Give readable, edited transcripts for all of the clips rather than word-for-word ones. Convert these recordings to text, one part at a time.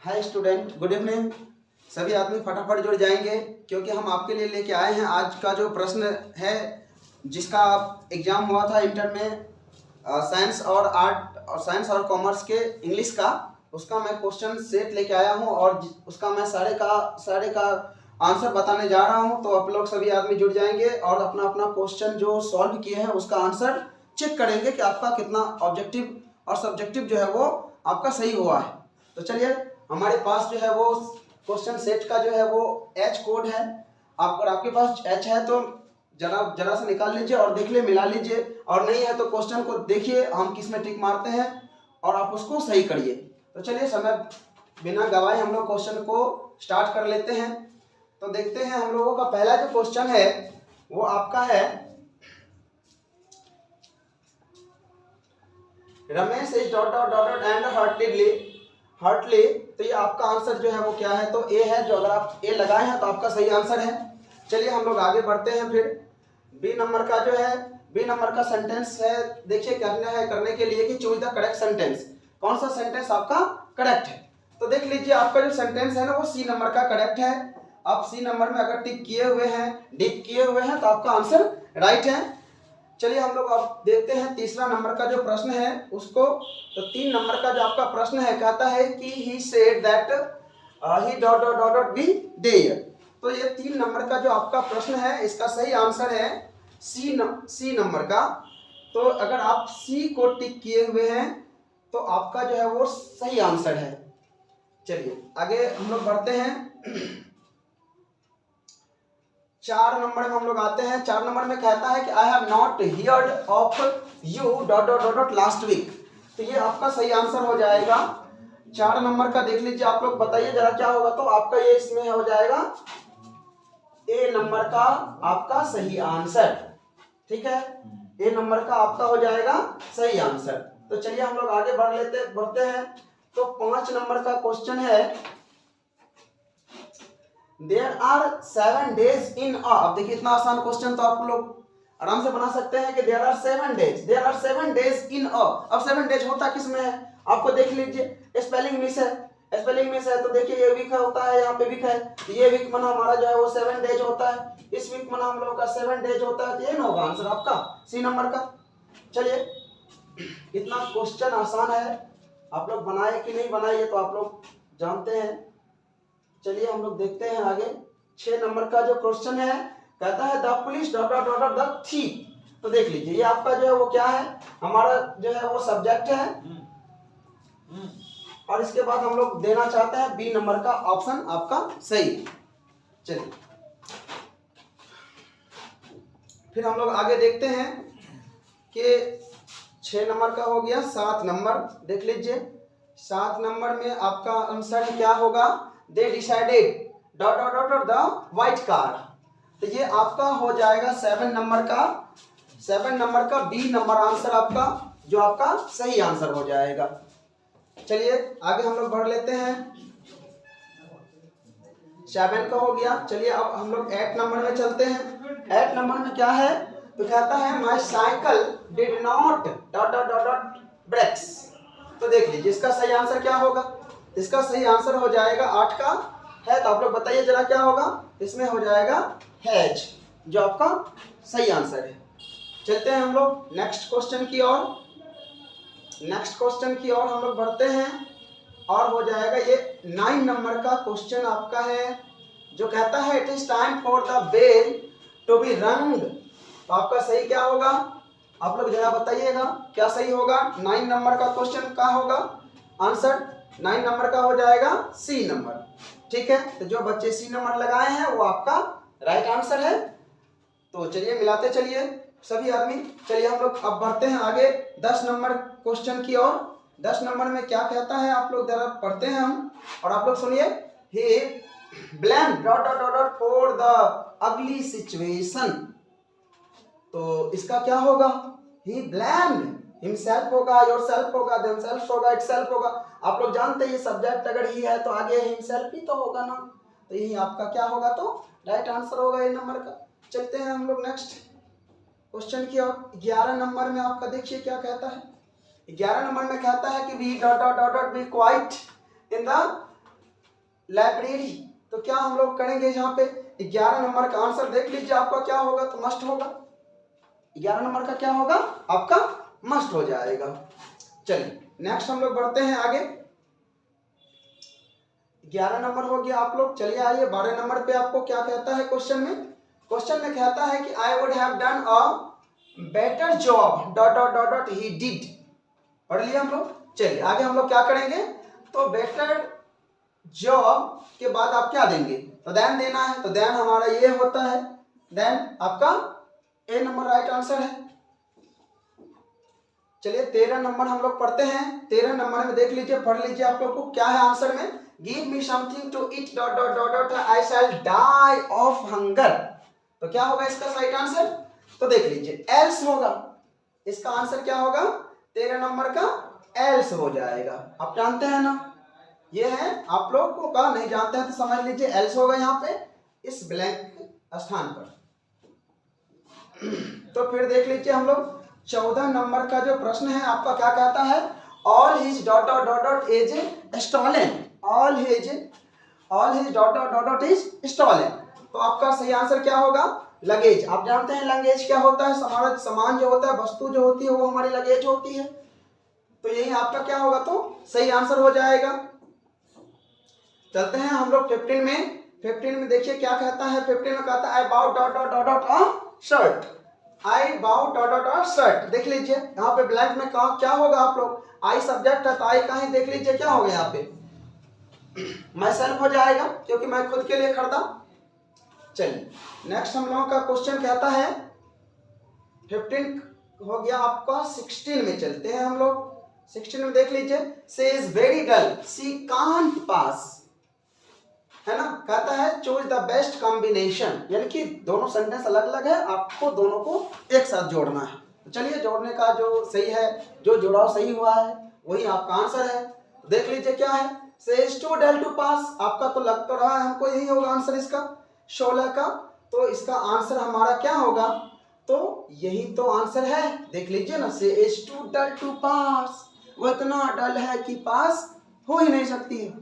Hi student, good evening. सभी आदमी फटाफट जुड़ जाएंगे क्योंकि हम आपके लिए लेके आए हैं आज का जो प्रश्न है जिसका एग्जाम हुआ था इंटर में साइंस और आर्ट और साइंस और कॉमर्स के इंग्लिश का। उसका मैं क्वेश्चन सेट लेके आया हूं और उसका मैं सारे का आंसर बताने जा रहा हूं। तो आप लोग सभी आदमी जुड़ जाएंगे और अपना अपना क्वेश्चन जो सॉल्व किए हैं उसका आंसर चेक करेंगे कि आपका कितना ऑब्जेक्टिव और सब्जेक्टिव जो है वो आपका सही हुआ है। तो चलिए, हमारे पास जो है वो क्वेश्चन सेट का जो है वो एच कोड है। अगर आपके पास एच है तो जरा सा निकाल लीजिए और देख ले, मिला लीजिए, और नहीं है तो क्वेश्चन को देखिए हम किस में टिक मारते हैं और आप उसको सही करिए। तो चलिए, समय बिना गवाए हम लोग क्वेश्चन को स्टार्ट कर लेते हैं। तो देखते हैं, हम लोगों का पहला जो क्वेश्चन है वो आपका है, Ramesh is dot dot dot dot and heartily. तो ये आपका आंसर जो है वो क्या है? तो ए है। जो अगर आप ए लगाए हैं तो आपका सही आंसर है। चलिए हम लोग आगे बढ़ते हैं। फिर बी नंबर का जो है, बी नंबर का सेंटेंस है। देखिए करना है करने के लिए कि चूज द करेक्ट सेंटेंस। कौन सा सेंटेंस आपका करेक्ट है? तो देख लीजिए, आपका जो सेंटेंस है ना वो सी नंबर का करेक्ट है। आप सी नंबर में अगर टिक किए हुए हैं, डिक किए हुए हैं, तो आपका आंसर राइट है। चलिए हम लोग अब देखते हैं तीसरा नंबर का जो प्रश्न है उसको। तो 3 नंबर का जो आपका प्रश्न है कहता है कि he said that he dot dot dot dot be there. तो ये 3 नंबर का जो आपका प्रश्न है इसका सही आंसर है सी नंबर का। तो अगर आप सी को टिक किए हुए हैं तो आपका जो है वो सही आंसर है। चलिए आगे हम लोग बढ़ते हैं। 4 नंबर में हम लोग आते हैं। 4 नंबर में कहता है कि I have not heard of you dot dot dot dot last week. तो ये आपका सही आंसर हो जाएगा। 4 नंबर का देख लीजिए, आप लोग बताइए जरा क्या होगा। तो आपका ये इसमें हो जाएगा ए नंबर का आपका सही आंसर। ठीक है, ए नंबर का आपका हो जाएगा सही आंसर। तो चलिए हम लोग आगे बढ़ते हैं। तो 5 नंबर का क्वेश्चन है, There are 7 days in a। अब देखिए इतना आसान क्वेश्चन तो आप लोग आराम से बना सकते हैं कि there are 7 days, there are 7 days in a। अब 7 days होता किस में है? आपको देख लीजिए, स्पेलिंग मिस है। स्पेलिंग मिस है तो देखिए ये वीक होता है, यहाँ पे वीक है तो ये वीक मना हमारा जो है वो 7 days होता है। इस वीक मना हम लोग का 7 days होता है। तो ये ना होगा आंसर आपका सी नंबर का। चलिए, इतना क्वेश्चन आसान है, आप लोग बनाए कि नहीं बनाए ये तो आप लोग जानते हैं। चलिए हम लोग देखते हैं आगे। 6 नंबर का जो क्वेश्चन है कहता है the police dot dot dot dot the thief. तो देख लीजिए ये आपका जो है वो क्या है, हमारा जो है वो सब्जेक्ट है। और इसके बाद हम लोग देना चाहते हैं बी नंबर का ऑप्शन आपका सही। चलिए फिर हम लोग आगे देखते हैं कि 6 नंबर का हो गया। 7 नंबर देख लीजिए। 7 नंबर में आपका आंसर क्या होगा? They decided dot dot dot dot the white car. तो ये आपका हो जाएगा 7 नंबर का। 7 नंबर का बी नंबर आंसर आपका जो आपका सही आंसर हो जाएगा। चलिए आगे हम लोग बढ़ लेते हैं। 7 का हो गया। चलिए अब हम लोग 8 नंबर में चलते हैं। 8 नंबर में क्या है? तो कहता है my cycle did not dot dot dot dot brakes. तो देख लीजिए इसका सही आंसर क्या होगा? इसका सही आंसर हो जाएगा 8 का है। तो आप लोग बताइए जरा क्या होगा? इसमें हो जाएगा हैज, जो आपका सही आंसर है। चलते हैं हम लोग नेक्स्ट क्वेश्चन की ओर। नेक्स्ट क्वेश्चन की ओर हम लोग बढ़ते हैं और हो जाएगा ये 9 नंबर का क्वेश्चन आपका है जो कहता है it is time for the bell to be rung. तो आपका सही क्या होगा? आप लोग जरा बताइएगा क्या सही होगा। 9 नंबर का क्वेश्चन का होगा आंसर 9 नंबर का हो जाएगा सी नंबर। ठीक है, तो जो बच्चे सी नंबर लगाए हैं वो आपका राइट आंसर है। तो चलिए मिलाते चलिए सभी आदमी। चलिए हम लोग अब बढ़ते हैं आगे 10 नंबर क्वेश्चन की ओर। 10 नंबर में क्या कहता है आप लोग जरा पढ़ते हैं हम, और आप लोग सुनिए। He blame dot dot dot dot for the अगली सिचुएशन। तो इसका क्या होगा? ही ब्लेम्ड हिमसेल्फ होगा, योरसेल्फ होगा, देमसेल्फ होगा, इटसेल्फ होगा। आप लोग जानते हैं ये सब्जेक्ट अगर ही है तो आगे हिमसेल्फ ही तो होगा ना। तो यही आपका क्या होगा? तो राइट आंसर होगा ए नंबर का। चलते हैं हम लोग नेक्स्ट क्वेश्चन की ओर। 11 नंबर में आपका देखिए क्या कहता है। 11 नंबर में कहता है कि we dot dot dot dot be quite in the library. तो क्या हम लोग करेंगे यहाँ पे 11 नंबर का आंसर देख लीजिए आपका क्या होगा, तो मस्ट होगा। 11 नंबर का क्या होगा आपका मस्ट हो जाएगा। चलिए नेक्स्ट हम लोग बढ़ते हैं आगे। 11 नंबर हो गया आप लोग। चलिए आइए 12 नंबर पे आपको क्या कहता है क्वेश्चन में। क्वेश्चन में कहता है कि I would have done a better job dot dot dot dot he did. पढ़ लिया हम लोग। चलिए आगे हम लोग क्या करेंगे, तो बेटर जॉब के बाद आप क्या देंगे, तो देन देना है। तो देन हमारा ये होता है, देन आपका ए नंबर राइट आंसर है। चलिए 13 नंबर हम लोग पढ़ते हैं। 13 नंबर में देख लीजिए, पढ़ लीजिए आप लोग को क्या है आंसर में। Give me something to eat dot dot dot dot I shall die of hunger. तो क्या होगा इसका राइट आंसर, तो देख लीजिए एल्स होगा। इसका आंसर क्या होगा 13 नंबर का एल्स हो जाएगा। आप जानते हैं ना, ये है आप लोग को का नहीं जानते हैं तो समझ लीजिए एल्स होगा यहाँ पे इस ब्लैंक स्थान पर। तो फिर देख लीजिए हम लोग 14 नंबर का जो प्रश्न है आपका क्या कहता है, all his dot dot dot dot is stolen. All his dot dot dot dot is stolen. तो आपका सही आंसर क्या होगा, लगेज। आप जानते हैं लगेज क्या होता है, हमारा सामान जो होता है, वस्तु जो होती है वो हमारी लगेज होती है। तो यही आपका क्या होगा, तो सही आंसर हो जाएगा। चलते हैं हम लोग 15 में। 15 में देखिए क्या कहता है। 15 में कहता है आई बाउ डॉट डॉट डॉट डॉट अ शर्ट। आई बाउ डॉट डॉट डॉट शर्ट। देख लीजिए यहाँ पे ब्लैंक में क्या होगा आप लोग, आई सब्जेक्ट है तो आई का ही देख लीजिए क्या होगा यहाँ पे माई सेल्फ हो जाएगा, क्योंकि मैं खुद के लिए खरीदा। चलिए नेक्स्ट हम लोगों का क्वेश्चन कहता है 15 हो गया आपका। 16 में चलते हैं हम लोग। 16 में देख लीजिए, she is very dull she can't pass, है ना। कहता है चूज द बेस्ट कॉम्बिनेशन, यानी कि दोनों सेंटेंस अलग अलग है, आपको दोनों को एक साथ जोड़ना है। तो चलिए जोड़ने का जो सही है, जो जुड़ाव सही हुआ है वही आपका आंसर है। देख लीजिए क्या है, से इज टू डल टू पास। आपका तो लग तो रहा है हमको यही होगा आंसर इसका 16 का। तो इसका आंसर हमारा क्या होगा, तो यही तो आंसर है। देख लीजिए ना, से इज टू डल टू पास, वो इतना डल है कि पास हो ही नहीं सकती है।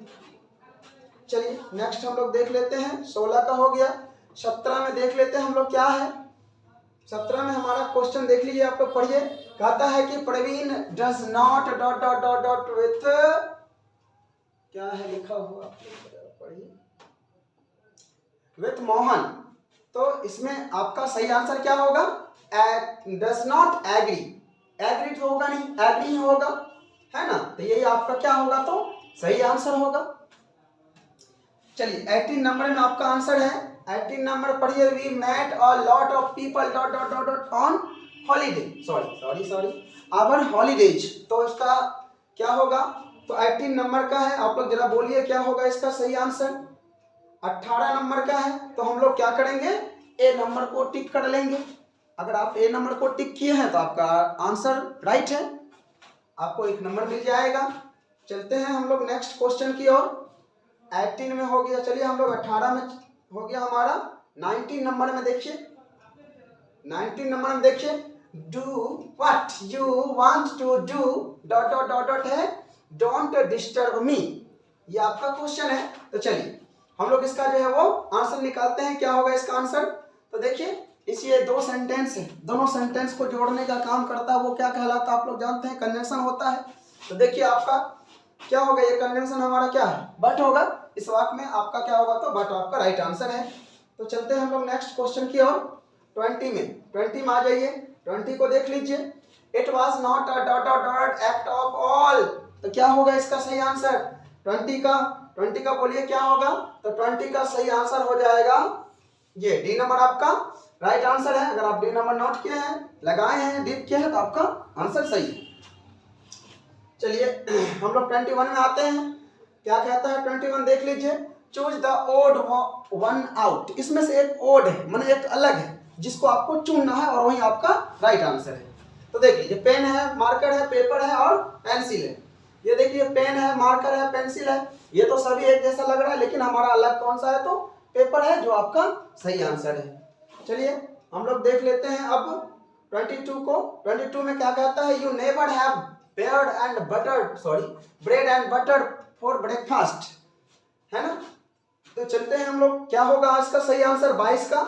चलिए नेक्स्ट हम लोग देख लेते हैं। 16 का हो गया। 17 में देख लेते हैं हम लोग क्या है। 17 में हमारा क्वेश्चन देख लीजिए, आप लोग पढ़िए। कहता है कि Praveen does not dot dot dot dot with, क्या है लिखा हुआ पढ़िए, विथ मोहन। तो इसमें आपका सही आंसर क्या होगा, डज नॉट एग्री। एग्री तो होगा नहीं, एग्री ही होगा, है ना। तो यही आपका क्या होगा, तो सही आंसर होगा। चलिए 18 नंबर में आपका आंसर है। 18 नंबर पढ़िए, we met a lot of people dot dot dot dot on holiday, sorry our holidays. तो इसका क्या होगा, तो 18 नंबर का है। आप लोग जरा बोलिए क्या होगा इसका सही आंसर। 18 नंबर का है, तो हम लोग क्या करेंगे, ए नंबर को टिक कर लेंगे। अगर आप ए नंबर को टिक किए हैं तो आपका आंसर राइट है, आपको 1 नंबर मिल जाएगा। चलते हैं हम लोग नेक्स्ट क्वेश्चन की ओर। 18 में हो गया। चलिए हम लोग 18 में हो गया हमारा। 19 नंबर में देखिए, 19 नंबर में देखिए, do what you want to do dot dot dot dot है, डोंट डिस्टर्ब मी। ये आपका क्वेश्चन है। तो चलिए हम लोग इसका जो है वो आंसर निकालते हैं, क्या होगा इसका आंसर। तो देखिए इस ये 2 सेंटेंस है, दोनों सेंटेंस को जोड़ने का काम करता है, वो क्या कहलाता है आप लोग जानते हैं, कंजंक्शन होता है। तो देखिए आपका क्या होगा, ये कंजंक्शन हमारा क्या है, बट होगा। इस वाक्य में आपका क्या होगा, तो बट आपका राइट आंसर है। तो चलते हैं हम लोग नेक्स्ट क्वेश्चन की ओर। 20 में आ जाइए। 20 को देख लीजिए, it was not a dot dot dot act of all. तो क्या होगा इसका सही आंसर 20 का बोलिए क्या होगा। तो 20 का सही आंसर हो जाएगा ये डी नंबर आपका राइट आंसर है। अगर आप डी नंबर नोट किए हैं, लगाए हैं, डिप किए हैं, तो आपका आंसर सही है। चलिए हम लोग 21 में आते हैं। क्या कहता है 21 देख लीजिए, choose the odd one out. इसमें से एक ओड है, माने एक अलग है, जिसको आपको चुनना है और वही आपका राइट आंसर है। तो देख लीजिए, पेन है, मार्कर है, पेपर है और पेंसिल है। ये देखिए पेन है, मार्कर है, पेंसिल है, ये तो सभी एक जैसा लग रहा है, लेकिन हमारा अलग कौन सा है, तो पेपर है, जो आपका सही आंसर है। चलिए हम लोग देख लेते हैं अब 22 को। 22 में क्या कहता है, you never have bread and butter for breakfast, है ना। तो चलते हैं हम लोग, क्या होगा इसका सही आंसर 22 का।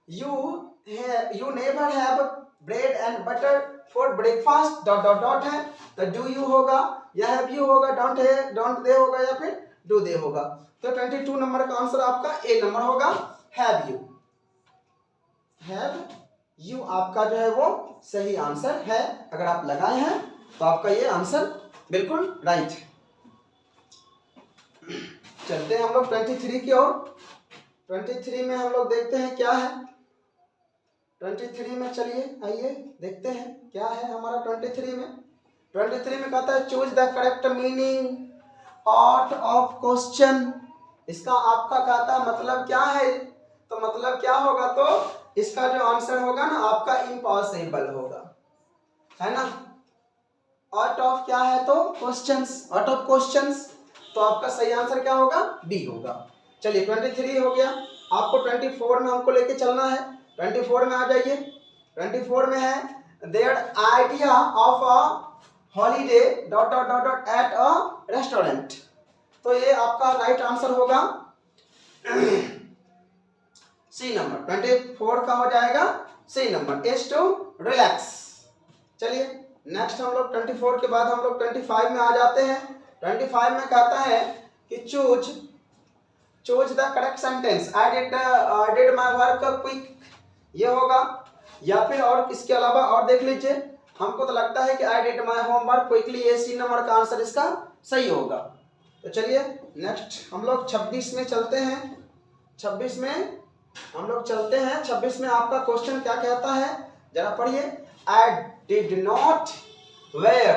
You never have bread and butter for breakfast dot dot dot है, तो डू यू होगा या हैव यू होगा, डोंट दे होगा या फिर डू दे होगा। तो 22 नंबर का आंसर आपका ए नंबर होगा, हैव यू आपका जो है वो सही आंसर है। अगर आप लगाए हैं तो आपका ये आंसर बिल्कुल राइट है। चलते हैं हम लोग 23 की ओर। 23 में हम लोग देखते हैं क्या है। 23 में चलिए आइए देखते हैं क्या है हमारा 23 में। 23 में कहता है choose the correct meaning out of question. इसका आपका कहता है मतलब क्या है, तो मतलब क्या होगा, तो इसका जो आंसर होगा ना आपका इम्पॉसिबल होगा, है ना। आउट ऑफ क्या है तो क्वेश्चंस, आउट ऑफ क्वेश्चंस, तो आपका सही आंसर क्या होगा, बी होगा। चलिए 23 हो गया। आपको 24 में हमको लेके चलना है। 24 में आ जाइए। 24 में है their idea of a holiday dot dot dot dot at a restaurant. तो ये आपका राइट आंसर होगा सी नंबर। 24 का हो जाएगा C number, is to relax. चलिए नेक्स्ट हम लोग 24 के बाद हम लोग 25 में आ जाते हैं। 25 में कहता है कि choose the correct sentence. I did my work quick, ये होगा, या फिर और इसके अलावा और देख लीजिए। हमको तो लगता है कि I did my homework quickly, ये सी नंबर का आंसर इसका सही होगा। तो चलिए नेक्स्ट हम लोग 26 में चलते हैं। 26 में हम लोग चलते हैं। 26 में आपका क्वेश्चन क्या कहता है जरा पढ़िए। I did not where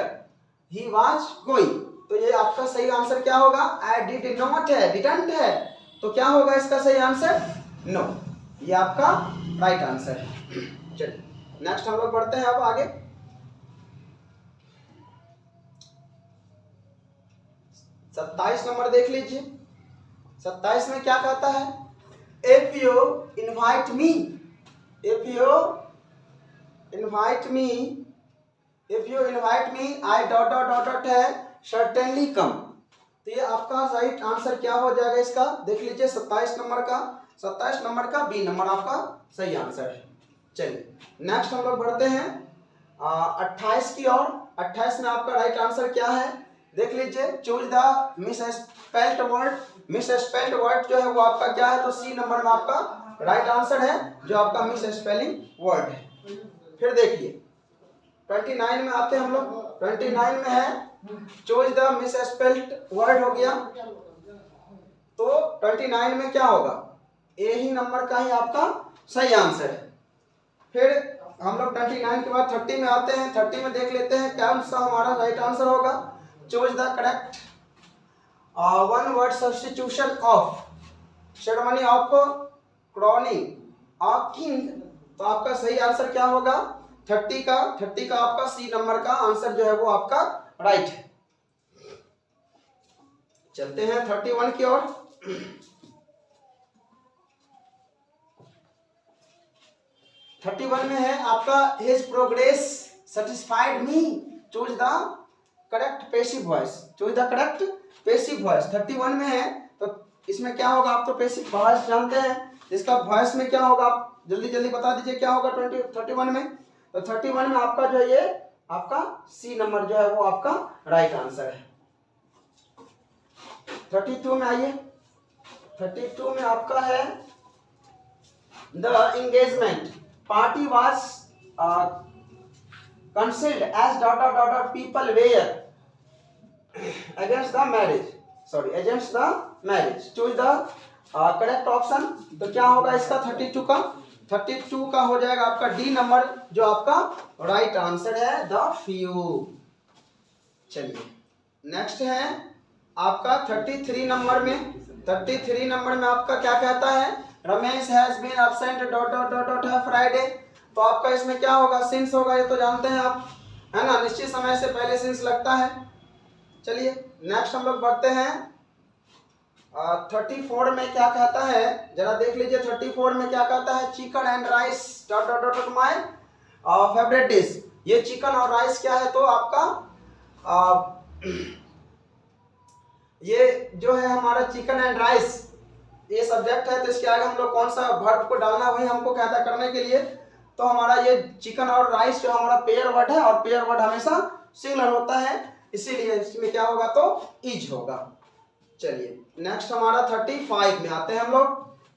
he was going. तो ये आपका सही आंसर क्या होगा, आई डिड नॉट है, डिडंट है, तो क्या होगा इसका सही आंसर, नो। ये आपका राइट आंसर है। चलिए नेक्स्ट हम लोग बढ़ते हैं अब आगे। 27 नंबर देख लीजिए। 27 में क्या कहता है, if you invite me, if you invite me, if you invite me I dot dot dot dot है सर्टेनली कम। तो ये आपका राइट आंसर क्या हो जाएगा इसका, देख लीजिए 27 नंबर का, 27 नंबर का बी नंबर आपका सही आंसर है। चलिए नेक्स्ट हम लोग बढ़ते हैं 28 की ओर। 28 में आपका राइट आंसर क्या है देख लीजिए। Choose the misspelled word. Misspelled word जो है वो आपका क्या है, तो सी नंबर में आपका राइट आंसर है, जो आपका मिसस्पेलिंग वर्ड है। फिर देखिए 29 में आते हैं हम लोग। 29 में है चूज द मिसस्पेल्ड वर्ड, हो गया। तो 29 में क्या होगा, ए ही नंबर का ही आपका सही आंसर है। फिर हम लोग 29 के बाद 30 में आते हैं। 30 में देख लेते हैं कौन सा हमारा राइट आंसर होगा। Choose the correct one word substitution of ceremony of crowning of king. तो आपका सही आंसर क्या होगा, 30 का आपका सी नंबर का आंसर जो है वो आपका राइट है। चलते हैं 31 की ओर। 31 में है आपका his progress satisfied me. Choose the correct passive voice, choose the correct passive voice 31 में है। तो इसमें क्या होगा, आप तो पैसिव वॉइस जानते हैं, इसका वॉइस में क्या होगा आप जल्दी जल्दी बता दीजिए क्या होगा 31 में। तो 31 में आपका जो है ये आपका सी नंबर जो है वो आपका राइट आंसर है। 32 में आइए। 32 में आपका है the engagement party was concealed as dot dot dot dot people were against the marriage, sorry against the marriage। choose the correct option। तो क्या होगा इसका 32 का, 32 का हो जाएगा आपका डी नंबर, जो आपका राइट आंसर है, द फ्यू। चलिए नेक्स्ट है आपका 33 नंबर में। 33 नंबर में आपका क्या कहता है, Ramesh has been absent dot dot dot dot है फ्राइडे। तो आपका इसमें क्या होगा, सिंस होगा, ये तो जानते हैं आप, है ना, निश्चित समय से पहले सिंस लगता है। चलिए नेक्स्ट हम लोग बढ़ते हैं 34 में क्या कहता है जरा देख लीजिए। 34 में क्या कहता है, chicken and rice dot dot dot my favourite dish. ये चिकन और राइस क्या है, तो आपका ये जो है हमारा चिकन एंड राइस, ये सब्जेक्ट है तो इसके आगे हम लोग कौन सा वर्ब को डालना है वही हमको कहता है करने के लिए। तो हमारा ये चिकन और राइस जो हमारा पेयर वर्ड है और पेयर वर्ड हमेशा सिंगुलर होता है, इसीलिए इसमें क्या होगा तो इज होगा। चलिए नेक्स्ट हमारा 35 में आते हैं हम लोग।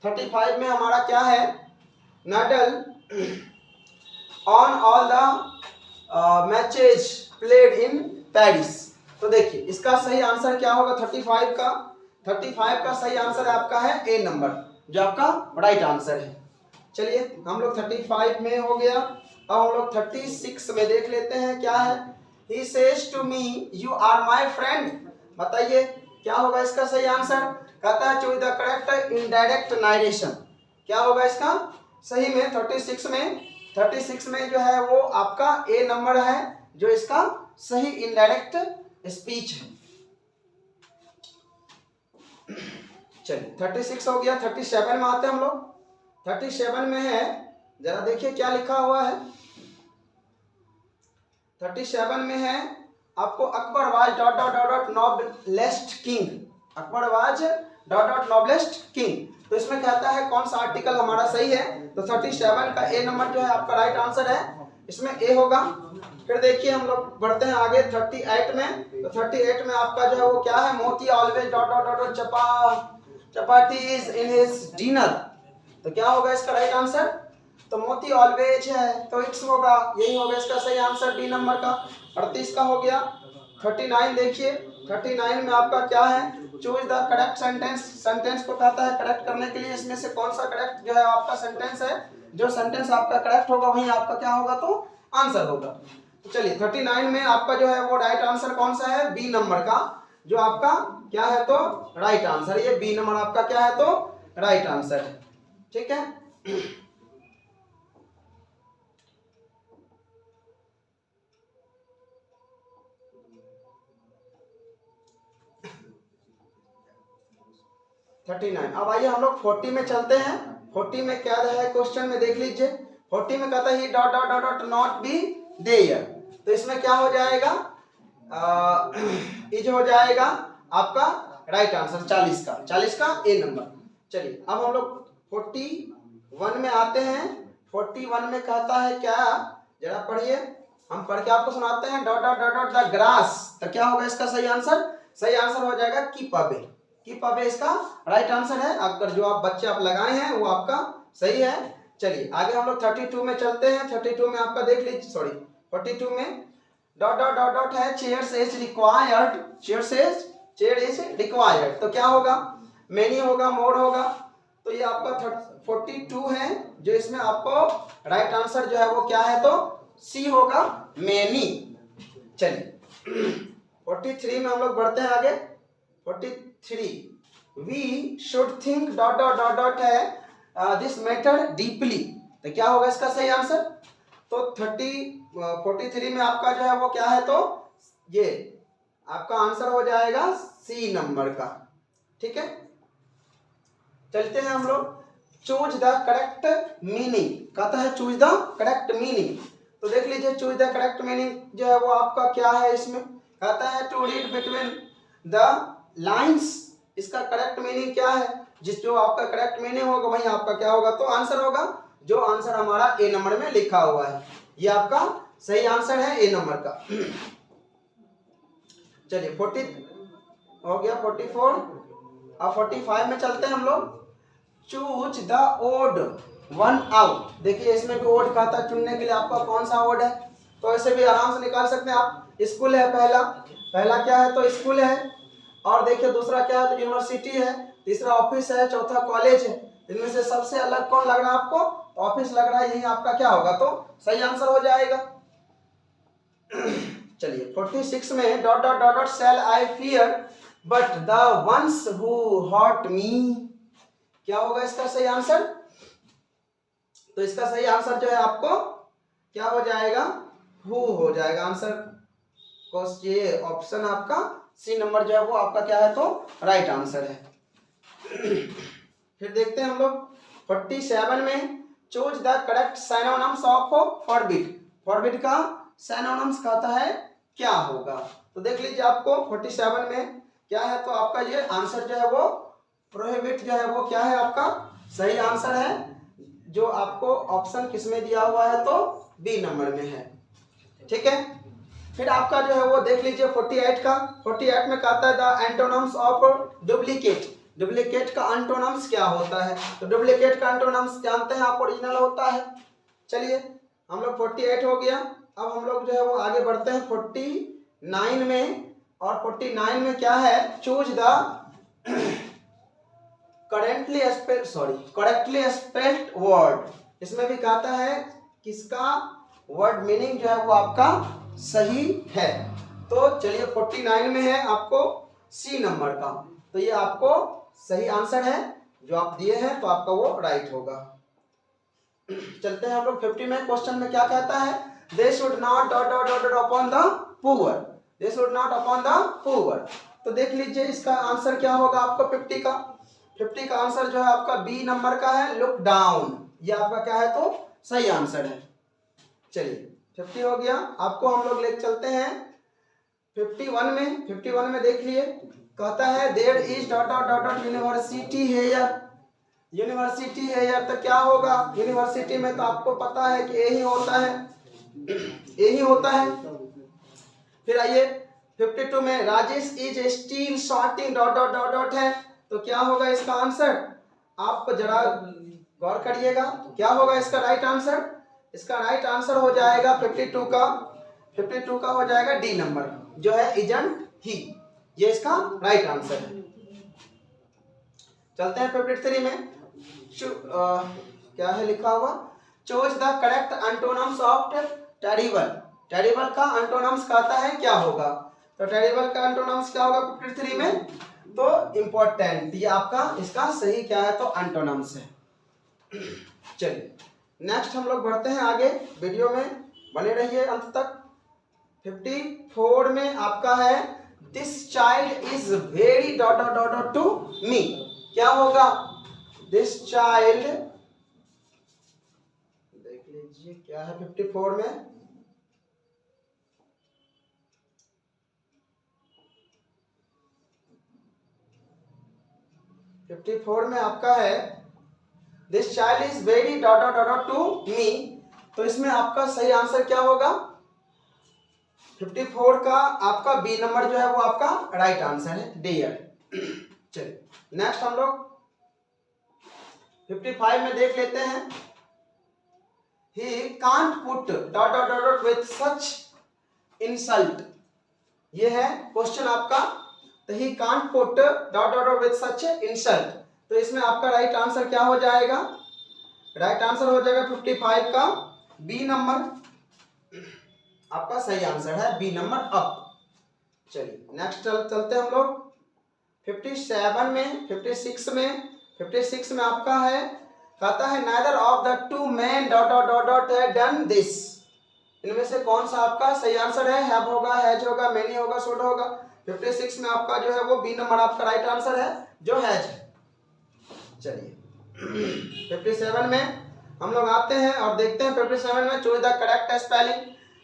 35 में हमारा क्या है, Nadal on all the matches played in Paris. तो देखिए इसका सही आंसर क्या होगा 35 का सही आंसर आपका है ए नंबर, जो आपका राइट आंसर है। चलिए हम लोग 35 में हो गया। अब हम लोग 36 में देख लेते हैं क्या है। He says to me you are my friend। बताइए क्या होगा इसका सही आंसर। कहता है choose the correct indirect narration. क्या होगा इसका सही में 36 में जो है वो आपका ए नंबर है, जो इसका सही इनडायरेक्ट स्पीच है। चलिए 36 हो गया। 37 में आते हैं हम लोग। 37 में है, जरा देखिए क्या लिखा हुआ है। 37 में है आपको Akbar was dot dot dot dot noblest king. Akbar was dot dot noblest king. तो इसमें कहता है कौन सा आर्टिकल हमारा सही है। तो 37 का ए नंबर जो है आपका राइट आंसर है, इसमें ए होगा। फिर देखिए हम लोग बढ़ते हैं आगे 38 में। तो 38 में आपका जो है वो क्या है, मोती always dot dot dot chapati is in his dinner. तो क्या होगा इसका राइट आंसर। तो मोती ऑलवेज है तो इट्स होगा, यही होगा इसका सही आंसर डी नंबर का। 38 का हो गया। 39 देखिए। 39 में आपका क्या है, choose the correct sentence. Sentence को कहता है करेक्ट करने के लिए इसमें से कौन सा करेक्ट जो है आपका सेंटेंस है। जो सेंटेंस आपका करेक्ट होगा वही आपका क्या होगा तो आंसर होगा। तो चलिए 39 में आपका जो है वो राइट आंसर कौन सा है, बी नंबर का, जो आपका क्या है तो राइट आंसर। ये बी नंबर आपका क्या है तो राइट आंसर है। ठीक है। अब आइए हम लोग 40 में चलते हैं। 40 में क्या है क्वेश्चन में देख लीजिए। 40 में कहता है he dot dot dot dot not be there. तो इसमें क्या हो जाएगा, इज हो जाएगा आपका राइट आंसर 40 का ए नंबर। चलिए अब हम लोग 41 में आते हैं। 41 में कहता है क्या, जरा पढ़िए, हम पढ़ के आपको सुनाते हैं। Dot dot dot dot the grass. तो क्या होगा इसका सही आंसर। सही आंसर हो जाएगा कीप अवे। कीप अवे इसका राइट आंसर है। अगर जो आप बच्चे आप लगाए हैं वो आपका सही है। चलिए आगे हम लोग 32 में चलते हैं। 32 में आपका देख लीजिए, सॉरी 42 में डॉट डॉट डॉट डॉट है chairs is required. Chair is required. तो क्या होगा, मेनी होगा, मोर होगा। तो ये आपका 42 है, जो इसमें आपको राइट आंसर जो है वो क्या है तो सी होगा, मेनी। चलिए 43 में हम लोग बढ़ते हैं आगे। 43 we should think dot dot dot dot है दिस मैटर डीपली। तो क्या होगा इसका सही आंसर। तो 43 में आपका जो है वो क्या है तो ये आपका आंसर हो जाएगा सी नंबर का। ठीक है। चलते हैं हम लोग। Choose the correct meaning. कहता है चूज द करेक्ट मीनिंग। तो देख लीजिए चूज द करेक्ट मीनिंग जो है वो आपका क्या है। इसमें कहता है to read between the lines. इसका करेक्ट मीनिंग क्या है, जो आपका करेक्ट मीनिंग होगा वही आपका क्या होगा तो आंसर होगा। जो आंसर हमारा ए नंबर में लिखा हुआ है ये आपका सही आंसर है ए नंबर का। चलिए 40 हो गया। 44। अब 45 में चलते हैं हम लोग। Choose the odd one out. देखिए इसमें भी ओड कहता है चुनने के लिए आपका कौन सा ओड है। तो ऐसे भी आराम से निकाल सकते हैं आप। स्कूल है पहला क्या है तो स्कूल है, और देखिए दूसरा क्या है तो यूनिवर्सिटी है, तीसरा ऑफिस है, चौथा कॉलेज है। इनमें से सबसे अलग कौन लग रहा है आपको, ऑफिस लग रहा है, यही आपका क्या होगा तो सही आंसर हो जाएगा। चलिए 46 में dot dot dot dot shall I fear but the ones who hurt me. क्या होगा इसका सही आंसर। तो इसका सही आंसर जो है आपको क्या हो जाएगा, हु हो जाएगा आंसर। ये ऑप्शन आपका सी नंबर जो है वो आपका क्या है तो राइट आंसर है। फिर देखते हैं हम लोग 47 में choose the correct synonyms of forbid. Forbid का सिनोनिम्स कहता है क्या होगा। तो देख लीजिए आपको 47 में क्या है तो आपका ये आंसर जो है वो प्रोहिबिट जो है वो क्या है आपका सही आंसर है, जो आपको ऑप्शन किसमें दिया हुआ है तो बी नंबर में है। ठीक है, फिर आपका जो है वो देख लीजिए 48 का। 48 में कहता है the antonyms of duplicate. Duplicate का एंटोनिम्स क्या होता है? तो डुप्लीकेट का एंटोनिम्स जानते हैं आप, ओरिजिनल होता है। चलिए हम लोग 48 हो गया। अब हम लोग जो है वो आगे बढ़ते हैं 49 में। और 49 में क्या है, choose the correctly spelled word. इसमें भी कहता है किसका वर्ड मीनिंग जो है वो आपका सही है। तो चलिए 49 में है आपको सी नंबर का, तो ये आपको सही आंसर है जो आप दिए हैं, तो आपका वो राइट होगा। चलते हैं हम लोग 50 में। क्वेश्चन में क्या कहता है, they should not dot dot dot upon the poor. They should not upon the poor. तो देख लीजिए इसका आंसर क्या होगा आपको 50 का। 50 का आंसर जो है आपका बी नंबर का है, लुक डाउन। ये आपका क्या है तो सही आंसर है। चलिए 50 हो गया। आपको हम लोग ले चलते हैं 51 में। 51 में देख लिए, कहता है there is dot dot dot dot university here. University here तो क्या होगा, यूनिवर्सिटी में तो आपको पता है कि यही होता है, यही होता है। फिर आइए 52 में Rajesh is still shorting dot dot dot dot है, तो क्या होगा इसका आंसर, आप जरा गौर करिएगा क्या होगा इसका राइट आंसर। इसका राइट आंसर हो जाएगा 52 का हो जाएगा डी नंबर जो है इजंट ही, ये इसका राइट आंसर है। चलते हैं 53 में। क्या है लिखा हुआ, choose the correct antonyms of terrible. Terrible का एंटोनिम्स कहता है क्या होगा, तो टेरिबल का एंटोनिम्स क्या होगा 53 में, तो इम्पोर्टेंट। ये आपका इसका सही क्या है तो एंटोनिम्स है। चलिए नेक्स्ट हम लोग बढ़ते हैं आगे, वीडियो में बने रहिए अंत तक। 54 में आपका है this child is very dot dot dot dot to me. क्या होगा, दिस चाइल्ड, देख लीजिए क्या है 54 में, आपका है this child is very dot dot dot dot to me. तो इसमें आपका सही आंसर क्या होगा, 54 का आपका बी नंबर जो है वो आपका राइट आंसर है, डियर। चलिए नेक्स्ट हम लोग 55 में देख लेते हैं। He can't put dot dot dot dot with such insult। ये है क्वेश्चन आपका, तो he can't put dot dot dot with such insult। तो इसमें आपका राइट आंसर क्या हो जाएगा, राइट आंसर हो जाएगा 55 का बी नंबर, आपका सही आंसर है बी नंबर अप। चलिए नेक्स्ट चलते हम लोग 57 में। 56 में आपका है, कहता है neither of the two men dot dot dot dot had done this। इनमें से कौन सा आपका सही आंसर है, have होगा, has होगा, many होगा, should होगा। 56 में आपका जो है वो बी नंबर आपका राइट आंसर है जो has है। चलिए 57 में हम लोग आते हैं और देखते हैं 57 में चूज द करेक्ट स्पेलिंग,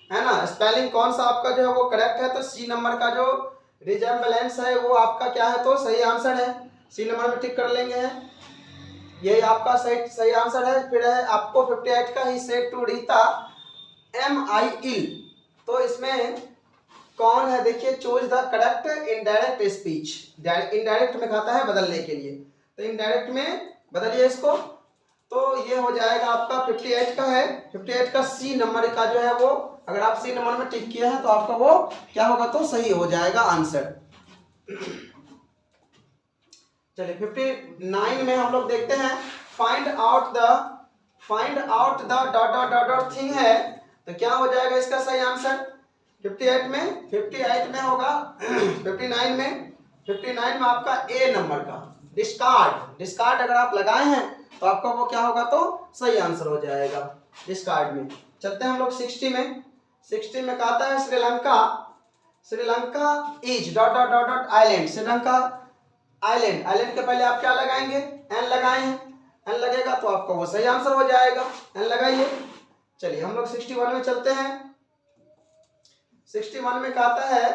है ना। स्पेलिंग कौन सा आपका जो है वो करेक्ट है, तो सी नंबर का जो रिजेम्बलेंस है वो आपका क्या है तो सही आंसर है, सी नंबर में टिक कर लेंगे। यही आपका सही आंसर है। फिर है आपको 58 का he said to Rita MIL। तो इसमें कौन है, देखिए choose the correct indirect speech. Indirect में कहता है बदलने के लिए, तो इनडायरेक्ट में बदलिए इसको, तो ये हो जाएगा आपका 58 का है। 58 का सी नंबर का जो है वो, अगर आप सी नंबर में टिक किया है तो आपका वो क्या होगा तो सही हो जाएगा आंसर। चलिए 59 में हम लोग देखते हैं find out the dot dot dot dot thing है, तो क्या हो जाएगा इसका सही आंसर 58 में होगा 59 में आपका ए नंबर का डिस्कार्ड अगर आप लगाए हैं तो आपका वो क्या होगा तो सही आंसर हो जाएगा डिस्कार्ड में। चलते हैं हम लोग 60 में कहता है Sri Lanka is dot dot dot dot island. Sri Lanka island के पहले आप क्या लगाएंगे, एन लगाए हैं, एन लगेगा तो आपका वो सही आंसर हो जाएगा, एन लगाइए। चलिए हम लोग 61 में चलते हैं। 61 में कहता है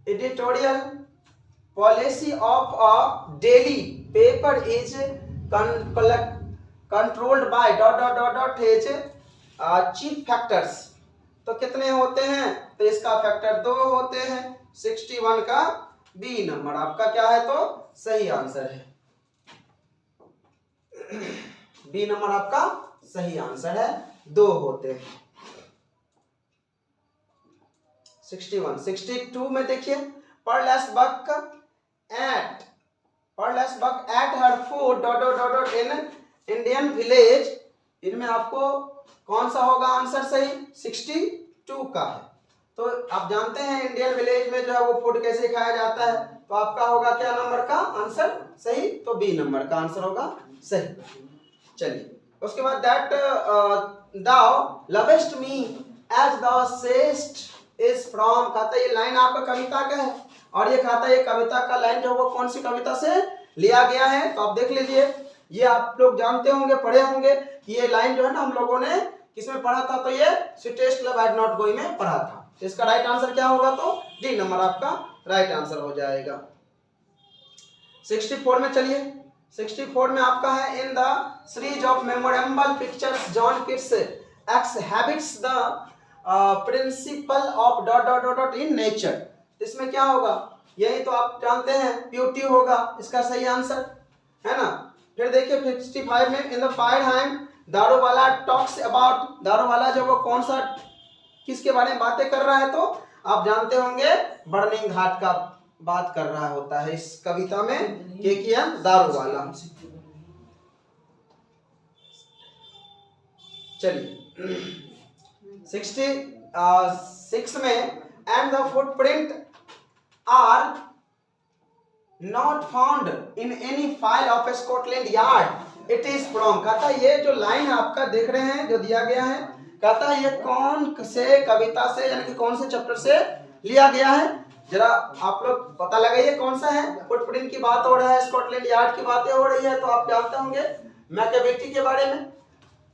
editorial policy of a daily paper is controlled by his chief factors। तो कितने होते हैं? तो इसका फैक्टर 2 होते हैं। 61 का बी नंबर आपका क्या है? तो सही आंसर है। बी नंबर आपका सही आंसर है, 2 होते हैं। 61 62 में देखिए, Pearl's buck at her food in Indian village। इनमें आपको कौन सा होगा आंसर सही? 62 का है। तो आप जानते हैं इंडियन विलेज में जो है वो फूड कैसे खाया जाता है, तो आपका होगा क्या नंबर का आंसर सही? तो बी नंबर का आंसर होगा सही। चलिए उसके बाद that thou lovest me as thou sayest is from, कहता है ये लाइन आपका कविता का है, और ये कहता है ये कविता का लाइन जो वो कौन सी कविता से लिया गया है? तो आप देख लीजिए, ये आप लोग जानते होंगे, पढ़े होंगे कि ये लाइन जो है ना हम लोगों ने किसमें पढ़ा था? तो ये sweetest love had not going में पढ़ा था। तो इसका राइट आंसर क्या होगा? तो डी नंबर आपका राइट आंसर हो जाएगा। 64 में चलिए, 64 में आपका है in the series of memorable pictures John Keats exhibits the principle of in nature. इसमें क्या होगा? यही तो आप जानते हैं, ब्यूटी होगा इसका सही आंसर, है ना। फिर देखिए 55 में in the fire hymn Daruwalla talks about, Daruwalla जो वो कौन सा किसके बारे में बातें कर रहा है? तो आप जानते होंगे बर्निंग घाट का बात कर रहा होता है इस कविता में के दारूवाला। चलिए 66 में and the footprint are not found in any file of Scotland Yard it is from. कहता है ये जो लाइन आपका देख रहे हैं जो दिया गया है, कहता है ये कौन से कविता से यानी कि कौन से चैप्टर से लिया गया है? जरा आप लोग पता लगाइए कौन सा है। फुटप्रिंट की बात हो रहा है, स्कॉटलैंड यार्ड की बातें हो रही है, तो आप जानते होंगे मैकेविटी के बारे में,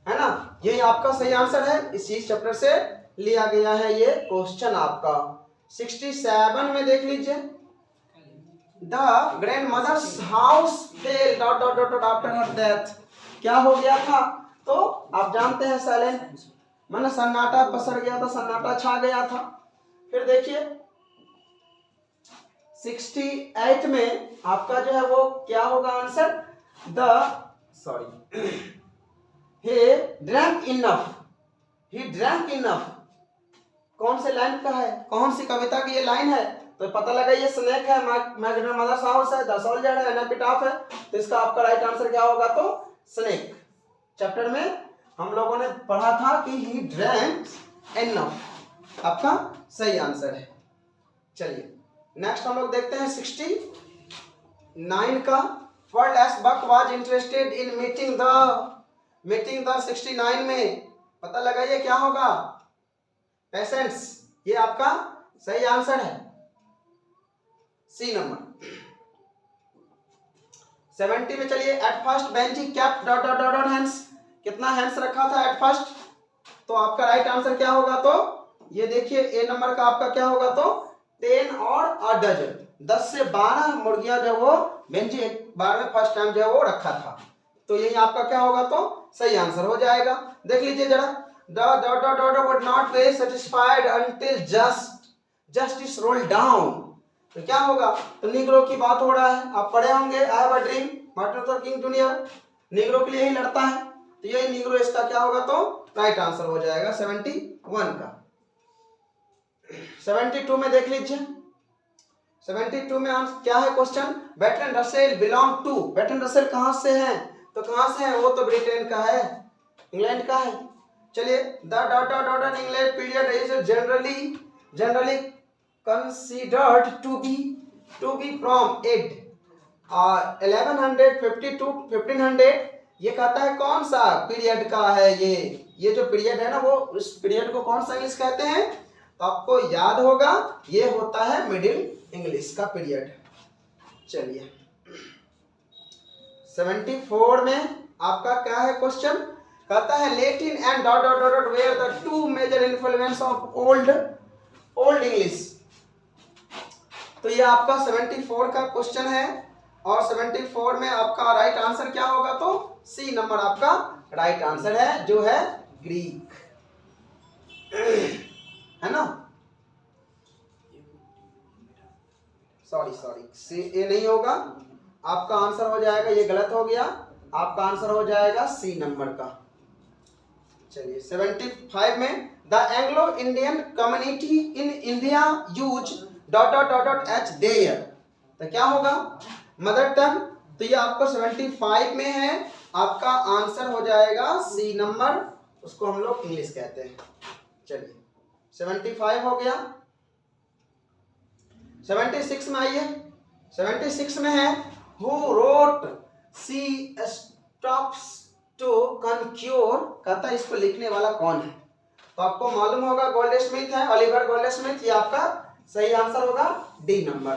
है ना। यही आपका सही आंसर है, इसी चैप्टर से लिया गया है ये क्वेश्चन आपका। 67 में देख लीजिए, the grandmother's house fail after her death. क्या हो गया था? तो आप जानते हैं साइलेंट, माना सन्नाटा पसर गया था, सन्नाटा छा गया था। फिर देखिए 68 में आपका जो है वो क्या होगा आंसर? he drank enough कौन से लाइन का है? कौन सी कविता की ये लाइन है? तो पता लगा ये स्नेक है, माय ग्रैंडमदर्स हाउस है, द सोल्जर है, एपिटाफ है। तो इसका आपका राइट आंसर क्या होगा? तो स्नेक। चैप्टर में हम लोगों ने पढ़ा था कि ही ड्रैंक एनफ, आपका सही आंसर है। चलिए नेक्स्ट हम लोग देखते हैं 69 का। Pearl's buck was interested in meeting the 69 में पता लगाइए क्या होगा? पेशेंट्स। ये आपका सही आंसर है, सी नंबर। 70 में चलिए, at first Benji cap hands. कितना हैंड्स रखा था एट फर्स्ट? तो आपका राइट आंसर क्या होगा? तो ये देखिए ए नंबर का आपका क्या होगा? तो 10 और अ डजन, 10 से 12 मुर्गियां जो वो बेंजी एक बार में फर्स्ट टाइम जो है वो रखा था। तो यही आपका क्या होगा? तो सही आंसर हो जाएगा। देख लीजिए जरा, the would not be satisfied until justice rolled down। तो क्या होगा? तो निग्रो की बात हो रहा है, आप पढ़े होंगे I have a dream, Martin Luther King junior Negro के लिए ही लड़ता है। तो ये निग्रो इसका क्या होगा? तो राइट आंसर हो जाएगा 71 का। 72 में देख लीजिए, 72 में आंसर क्या है question? Bertrand Russell belong to. Bertrand Russell कहां से हैं? तो कहां से है? वो तो ब्रिटेन का है, इंग्लैंड का है। चलिए the England period is generally considered to be from 1150 to 1500। ये कहता है कौन सा पीरियड का है? ये जो पीरियड है ना वो उस पीरियड को कौन सा इंग्लिश कहते हैं? तो आपको याद होगा ये होता है मिडिल इंग्लिश का पीरियड। चलिए 74 में आपका क्या है क्वेश्चन? कहता है Latin and were the two major influence of Old English. तो ये आपका 74 का क्वेश्चन है और 74 में आपका राइट आंसर क्या होगा, तो सी नंबर आपका राइट आंसर है, जो है ग्रीक, है ना। सॉरी सी ए नहीं होगा, आपका आंसर हो जाएगा, ये गलत हो गया, आपका आंसर हो जाएगा सी नंबर का। चलिए 75 में the Anglo Indian community in India use ... H there, तो क्या होगा, मदर टंग। तो ये आपको 75 में है, आपका आंसर हो जाएगा सी नंबर, उसको हम लोग इंग्लिश कहते हैं। चलिए 75 हो गया। 76 में आइए, 76 में है who wrote she stoops to conquer, कहता है इसको लिखने वाला कौन है, तो आपको मालूम होगा गोल्ड स्मिथ है, ओलिवर गोल्ड स्मिथ, ये आपका सही आंसर होगा डी नंबर।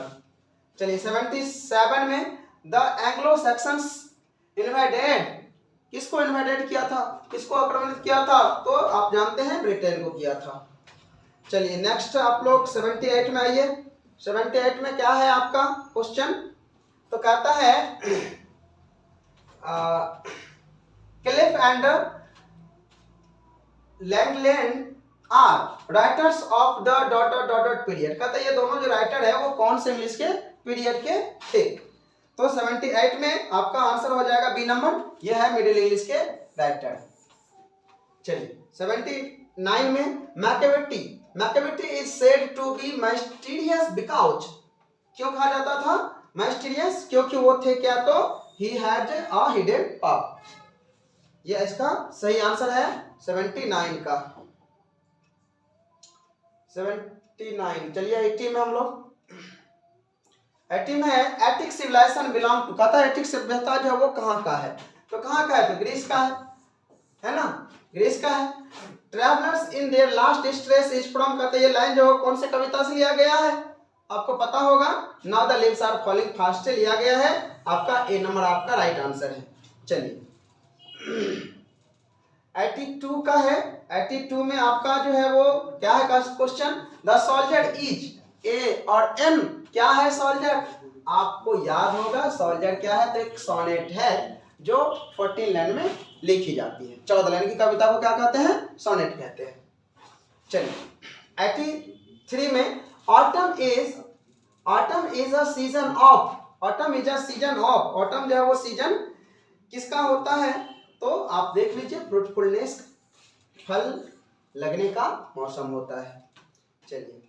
चलिए 77 में द एंग्लो सैक्सन्स इन्वेडेड, किसको इन्वेडेड किया था, किसको आक्रमणित किया था, तो आप जानते हैं ब्रिटेन को किया था। चलिए नेक्स्ट आप लोग 78 में आइए। 78 में क्या है आपका क्वेश्चन, तो कहता है Cliff and Langland are writers of the ... period, कहता है ये दोनों जो राइटर है वो कौन से इंग्लिश के पीरियड के थे, तो 78 में आपका आंसर हो जाएगा बी नंबर, ये है मिडिल इंग्लिश के राइटर। चलिए 79 में Macavity is said to be mysterious because, क्यों कहा जाता था माइस्टीरियस, क्योंकि वो थे क्या, तो he had a hidden power, ये इसका सही आंसर है 79 का। 79। चलिए 80 में हम लोग, 80 में है एटिक सिविलाइजेशन बिलोंग टू, कहता है एटिक सभ्यता जो है वो कहाँ का है, तो कहाँ का है, तो ग्रीस का है ना, ग्रीस का है। Travellers in their last distress is from, कहते ये लाइन जो कौन से कविता से लिया गया है, आपको पता होगा, now the leaves are falling fast से लिया गया है, आपका ए नंबर आपका राइट आंसर है। चलिए 82 का है, 82 में आपका जो है वो क्या है question, the soldier is a और एन, क्या है सोल्जर, आपको याद होगा सोल्जर क्या है, तो एक सोनेट है जो 14 लाइन में लिखी जाती है, 14 लाइन की कविता को क्या कहते हैं, सोनेट कहते हैं। चलिए 83 में autumn is a season of, autumn is a season of, autumn जो है वो सीजन किसका होता है, तो आप देख लीजिए फ्रूटफुलनेस, फल लगने का मौसम होता है। चलिए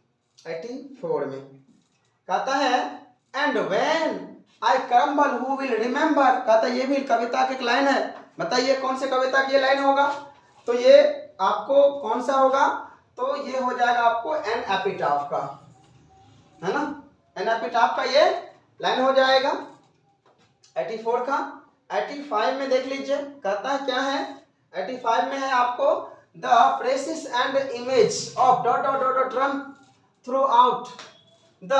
84 में कहता है and when I crumble who will remember, कहता है ये भी कविता की एक लाइन है, बताइए कौन से कविता की ये लाइन होगा, तो ये आपको कौन सा होगा, तो ये हो जाएगा आपको एन एपिटाफ का, है ना, एन एपिटाफ का ये लाइन हो जाएगा 84 का। 85 में देख लीजिए कहता है क्या है, 85 में है आपको the precious and image of ... run through out the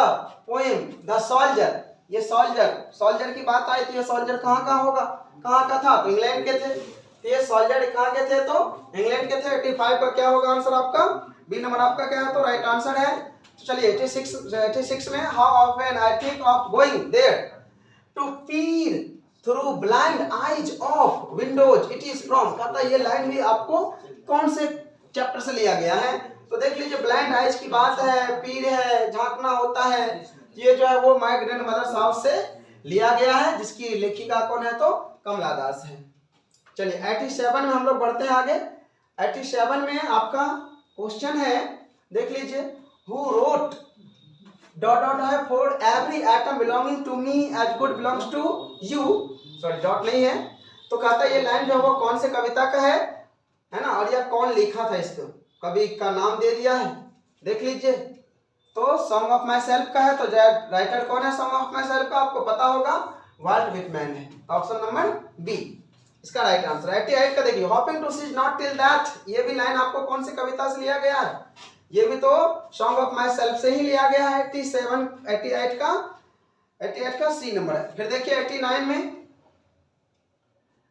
poem the soldier, ये सोल्जर की बात आई तो ये सोल्जर कहाँ का होगा, कहाँ का था, तो इंग्लैंड के थे, तो ये सोल्जर कहाँ के थे, तो इंग्लैंड के थे। 85 का क्या होगा आंसर आपका, बी नंबर आपका क्या है, तो राइट आंसर है। तो चलिए 86 में how often I think of going there to peer through blind eyes of windows it is from, कहता है ये लाइन भी आपको कौन से चैप्टर से लिया गया है, तो देख लीजिए ब्लाइंड आइज की बात है, पीर है, झांकना होता है, ये जो है वो माय ग्रैंड मदर साहब से लिया गया है, जिसकी लेखिका कौन है, तो कमला दास है। चलिए 87 में हम लोग बढ़ते हैं आगे। 87 में आपका क्वेश्चन है, देख लीजिए हु रोट ... है for every atom belonging to me as good belongs to you, sorry dot नहीं है, तो कहता है ये लाइन जो है वो कौन से कविता का है ना, और यह कौन लिखा था, इसको कवि का नाम दे दिया है, देख लीजिए, तो सॉन्ग ऑफ माई सेल्फ का है, तो राइटर कौन है सॉन्ग ऑफ माई सेल्फ का, आपको पता होगा वाल्ट विटमैन है, ऑप्शन नंबर बी इसका राइट आंसर। 88 का देखिए hoping to cease not till that, ये भी लाइन आपको कौन सी कविता से लिया गया है, ये भी तो सॉन्ग ऑफ माई सेल्फ से ही लिया गया है। 88 का सी नंबर है। फिर देखिए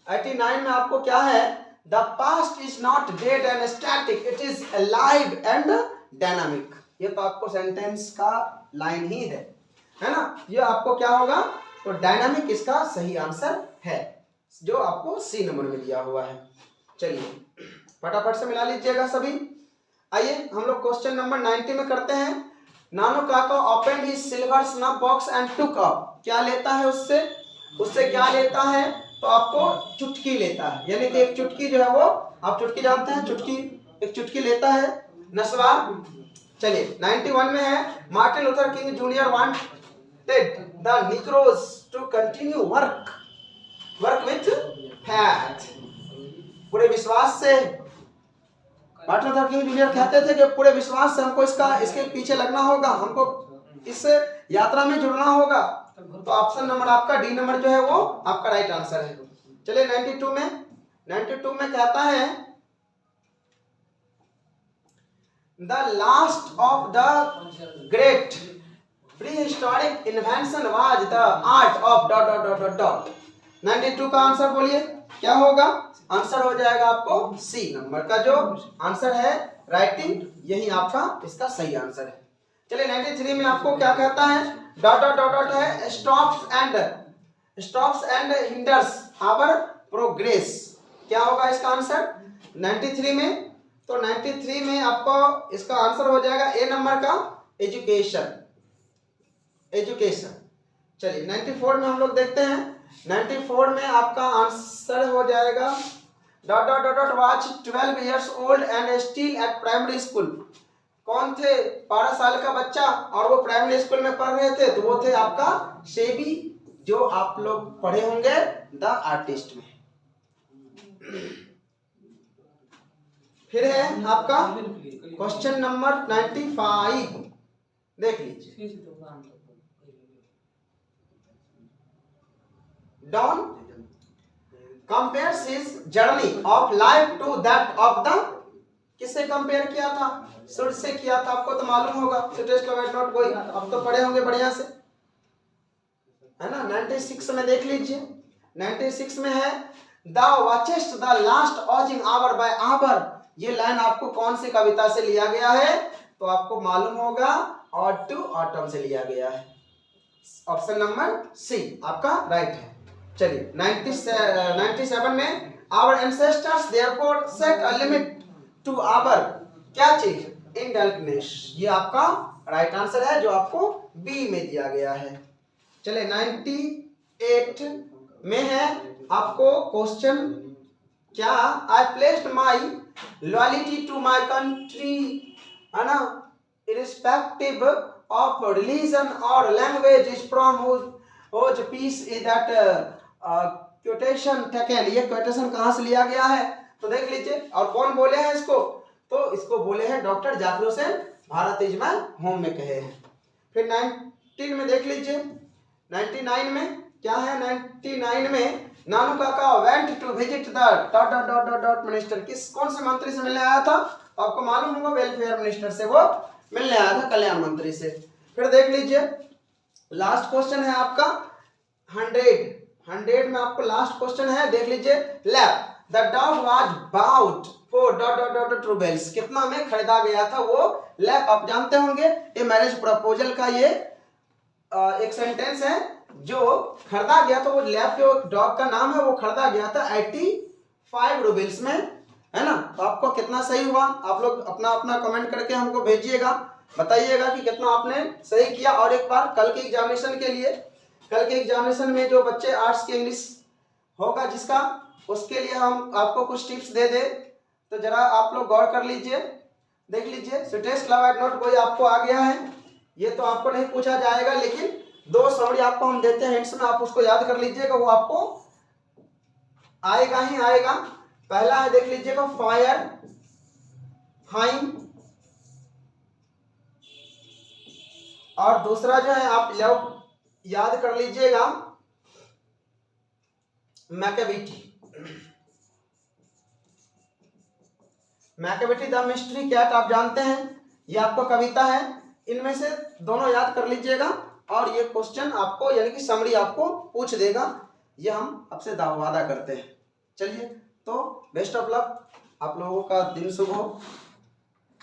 89 में आपको क्या है, the past is not dead and static it is alive and dynamic, ये तो आपको सेंटेंस का लाइन ही है, है ना, ये आपको क्या होगा, तो डायनामिक इसका सही आंसर है, जो आपको सी नंबर में दिया हुआ है। चलिए फटाफट से मिला लीजिएगा सभी। आइए हम लोग क्वेश्चन नंबर 90 में करते हैं। नानो काका open he silver snuff box and took up, क्या लेता है उससे क्या लेता है, तो आपको चुटकी लेता है, यानी कि एक चुटकी जो है वो, आप चुटकी जानते हैं, चुटकी, एक चुटकी लेता है नस्वार। चलिए 91 में है, Martin Luther King junior wanted the negroes to continue work with faith, पूरे विश्वास से, मार्टिन लूथर किंग जूनियर कहते थे कि पूरे विश्वास से हमको इसके पीछे लगना होगा, हमको इस यात्रा में जुड़ना होगा। तो ऑप्शन नंबर आपका डी नंबर जो है वो आपका राइट आंसर है। चलिए 92 में कहता है the last of the great prehistoric invention was the art of dot dot dot dot dot. 92 का आंसर बोलिए क्या होगा, आंसर हो जाएगा आपको सी नंबर का जो आंसर है राइटिंग, यही आपका इसका सही आंसर है। चलिए 93 में आपको क्या कहता है, डॉट डॉट डॉट डॉट है, stops and hinders our progress, क्या होगा इसका आंसर 93 में, तो 93 में आपको इसका आंसर हो जाएगा ए नंबर का एजुकेशन। चलिए 94 में हम लोग देखते हैं, 94 में आपका आंसर हो जाएगा dot dot dot watch 12 years old and still at primary school, कौन थे, 12 साल का बच्चा और वो प्राइमरी स्कूल में पढ़ रहे थे, तो वो थे आपका शेबी, जो आप लोग पढ़े होंगे द आर्टिस्ट में। फिर है आपका क्वेश्चन नंबर 95, देख लीजिए। Donne compares his journey of life to that of the, किससे कंपेयर किया था, सूर्य से किया था, आपको तो मालूम होगा, नॉट कोई, आप तो पढ़े होंगे बढ़िया से, है ना। 96 में देख लीजिए, 96 में है the watchest the last oozing hour by hour, ये लाइन आपको कौन सी कविता से लिया गया है, तो आपको मालूम होगा ऑड टू ऑटम से लिया गया है, ऑप्शन नंबर सी आपका राइट है। चलिए 97 में our ancestors therefore set a limit to our, क्या चीज, इंडल्जनेस, ये आपका राइट आंसर है जो आपको बी में दिया गया है। चलिए 98 में है आपको क्वेश्चन क्या, I placed my loyalty to my country, है ना, इरिस्पेक्टिव ऑफ रिलीजन और language is from whose piece is that quotation taken, ये क्वोटेशन कहाँ से लिया गया है, तो देख लीजिए, और कौन बोले हैं इसको, तो इसको बोले हैं doctor Zakir Hussain, Bharat is my home में कहे हैं। फिर 19 में देख लीजिए, 99 में क्या है, 99 में नानू काका went to visit the dot dot dot dot dot minister, किस कौन से मंत्री से मिलने आया था, आपको मालूम होगा वेलफेयर मिनिस्टर से वो मिलने आया था, कल्याण मंत्री से। फिर देख लीजिए लास्ट क्वेश्चन है आपका 100 में आपको लास्ट क्वेश्चन है, देख लीजिए, lap the dog was bought for dot dot dot roubles, कितना में खरीदा गया था वो लैप, आप जानते होंगे ये मैरिज प्रपोजल का ये एक सेंटेंस है, जो खरीदा गया था वो लैप, जो डॉग का नाम है वो खरीदा गया था 85 रूबेल्स में, है ना। तो आपको कितना सही हुआ, आप लोग अपना अपना कमेंट करके हमको भेजिएगा, बताइएगा कि कितना आपने सही किया। और एक बार कल के एग्जामिनेशन के लिए, कल के एग्जामिनेशन में जो बच्चे आर्ट्स की इंग्लिश होगा जिसका, उसके लिए हम आपको कुछ टिप्स दे दे, तो जरा आप लोग गौर कर लीजिए, देख लीजिए। स्टेट्स क्लब एट नोट कोई आपको आ गया है, ये तो आपको नहीं पूछा जाएगा, लेकिन 2 समरी आपको हम देते हैं हिंट्स में, आप उसको याद कर लीजिएगा, वो आपको आएगा ही आएगा। पहला है देख लीजिएगा फायर, हाइम, और दूसरा जो है आप लव याद कर लीजिएगा, मैकेबिटी द मिस्ट्री कैट, आप जानते हैं ये आपको कविता है, इनमें से दोनों याद कर लीजिएगा, और ये क्वेश्चन आपको यानी कि समरी आपको पूछ देगा, ये हम आपसे वादा करते हैं। चलिए तो बेस्ट ऑफ लक, आप लोगों का दिन शुभ हो।